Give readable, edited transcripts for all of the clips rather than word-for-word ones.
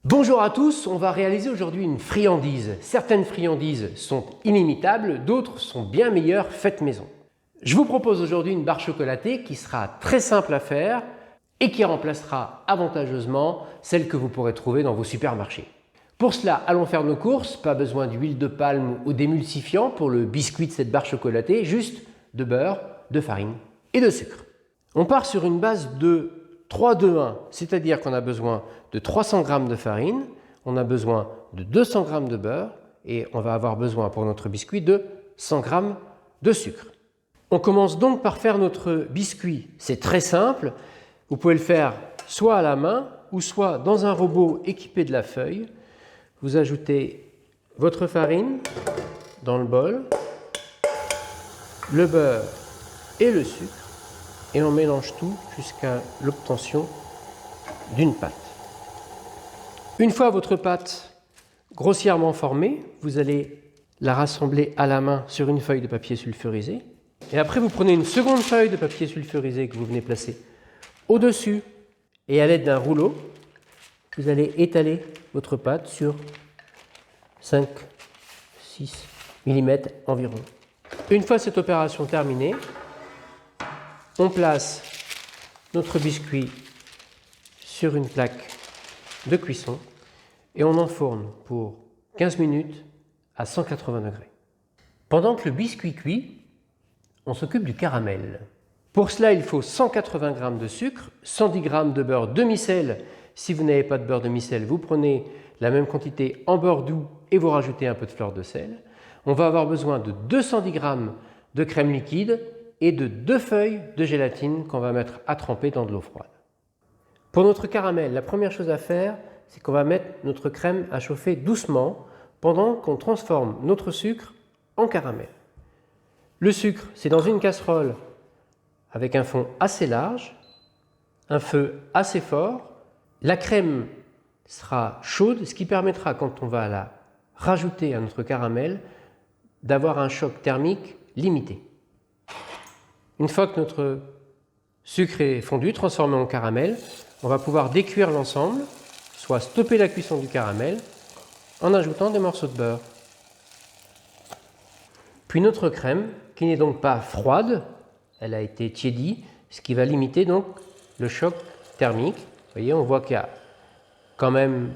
Bonjour à tous, on va réaliser aujourd'hui une friandise. Certaines friandises sont inimitables, d'autres sont bien meilleures faites maison. Je vous propose aujourd'hui une barre chocolatée qui sera très simple à faire et qui remplacera avantageusement celle que vous pourrez trouver dans vos supermarchés. Pour cela, allons faire nos courses, pas besoin d'huile de palme ou d'émulsifiant pour le biscuit de cette barre chocolatée, juste de beurre, de farine et de sucre. On part sur une base de 3-2-1, c'est-à-dire qu'on a besoin de 300 g de farine, on a besoin de 200 g de beurre et on va avoir besoin pour notre biscuit de 100 g de sucre. On commence donc par faire notre biscuit. C'est très simple, vous pouvez le faire soit à la main ou soit dans un robot équipé de la feuille. Vous ajoutez votre farine dans le bol, le beurre et le sucre et on mélange tout jusqu'à l'obtention d'une pâte. Une fois votre pâte grossièrement formée, vous allez la rassembler à la main sur une feuille de papier sulfurisé. Et après, vous prenez une seconde feuille de papier sulfurisé que vous venez placer au-dessus et à l'aide d'un rouleau, vous allez étaler votre pâte sur 5-6 mm environ. Une fois cette opération terminée, on place notre biscuit sur une plaque de cuisson et on enfourne pour 15 minutes à 180 degrés. Pendant que le biscuit cuit, on s'occupe du caramel. Pour cela, il faut 180 g de sucre, 110 g de beurre demi-sel. Si vous n'avez pas de beurre demi-sel, vous prenez la même quantité en beurre doux et vous rajoutez un peu de fleur de sel. On va avoir besoin de 210 g de crème liquide et de 2 feuilles de gélatine qu'on va mettre à tremper dans de l'eau froide. Pour notre caramel, la première chose à faire, c'est qu'on va mettre notre crème à chauffer doucement pendant qu'on transforme notre sucre en caramel. Le sucre, c'est dans une casserole avec un fond assez large, un feu assez fort. La crème sera chaude, ce qui permettra, quand on va la rajouter à notre caramel, d'avoir un choc thermique limité. Une fois que notre sucre est fondu, transformé en caramel, on va pouvoir décuire l'ensemble, soit stopper la cuisson du caramel en ajoutant des morceaux de beurre. Puis notre crème, qui n'est donc pas froide, elle a été tiédie, ce qui va limiter donc le choc thermique. Vous voyez, on voit qu'il y a quand même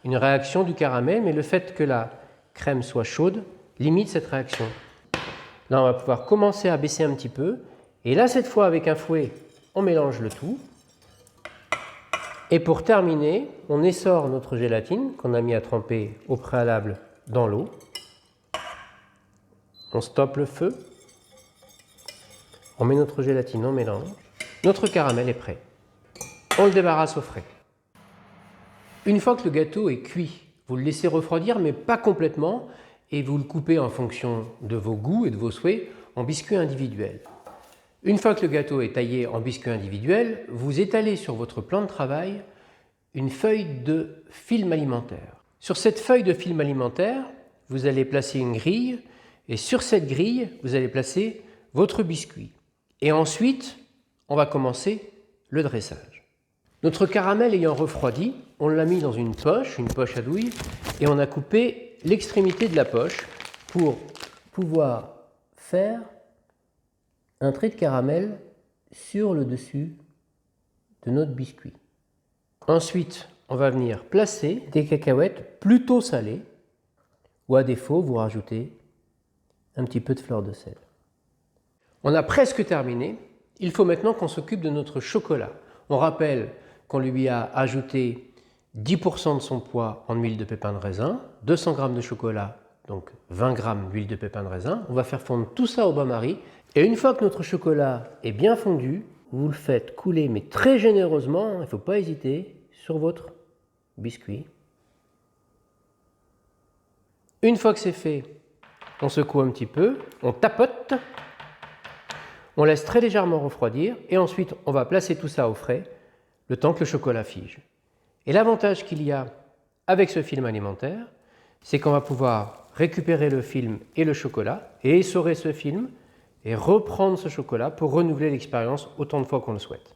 une réaction du caramel, mais le fait que la crème soit chaude limite cette réaction. Là, on va pouvoir commencer à baisser un petit peu. Et là, cette fois, avec un fouet, on mélange le tout. Et pour terminer, on essore notre gélatine qu'on a mis à tremper au préalable dans l'eau. On stoppe le feu. On met notre gélatine en mélange. Notre caramel est prêt. On le débarrasse au frais. Une fois que le gâteau est cuit, vous le laissez refroidir, mais pas complètement, et vous le coupez en fonction de vos goûts et de vos souhaits en biscuits individuels. Une fois que le gâteau est taillé en biscuits individuels, vous étalez sur votre plan de travail une feuille de film alimentaire. Sur cette feuille de film alimentaire, vous allez placer une grille et sur cette grille, vous allez placer votre biscuit. Et ensuite, on va commencer le dressage. Notre caramel ayant refroidi, on l'a mis dans une poche à douille, et on a coupé l'extrémité de la poche pour pouvoir faire un trait de caramel sur le dessus de notre biscuit. Ensuite, on va venir placer des cacahuètes plutôt salées, ou à défaut, vous rajoutez un petit peu de fleur de sel. On a presque terminé. Il faut maintenant qu'on s'occupe de notre chocolat. On rappelle qu'on lui a ajouté 10% de son poids en huile de pépin de raisin, 200 g de chocolat, donc 20 g d'huile de pépin de raisin. On va faire fondre tout ça au bain-marie. Et une fois que notre chocolat est bien fondu, vous le faites couler, mais très généreusement, il ne faut pas hésiter, sur votre biscuit. Une fois que c'est fait, on secoue un petit peu, on tapote, on laisse très légèrement refroidir et ensuite on va placer tout ça au frais le temps que le chocolat fige. Et l'avantage qu'il y a avec ce film alimentaire, c'est qu'on va pouvoir récupérer le film et le chocolat et essorer ce film et reprendre ce chocolat pour renouveler l'expérience autant de fois qu'on le souhaite.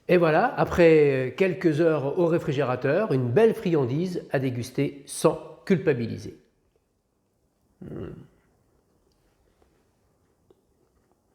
Et voilà, après quelques heures au réfrigérateur, une belle friandise à déguster sans culpabiliser.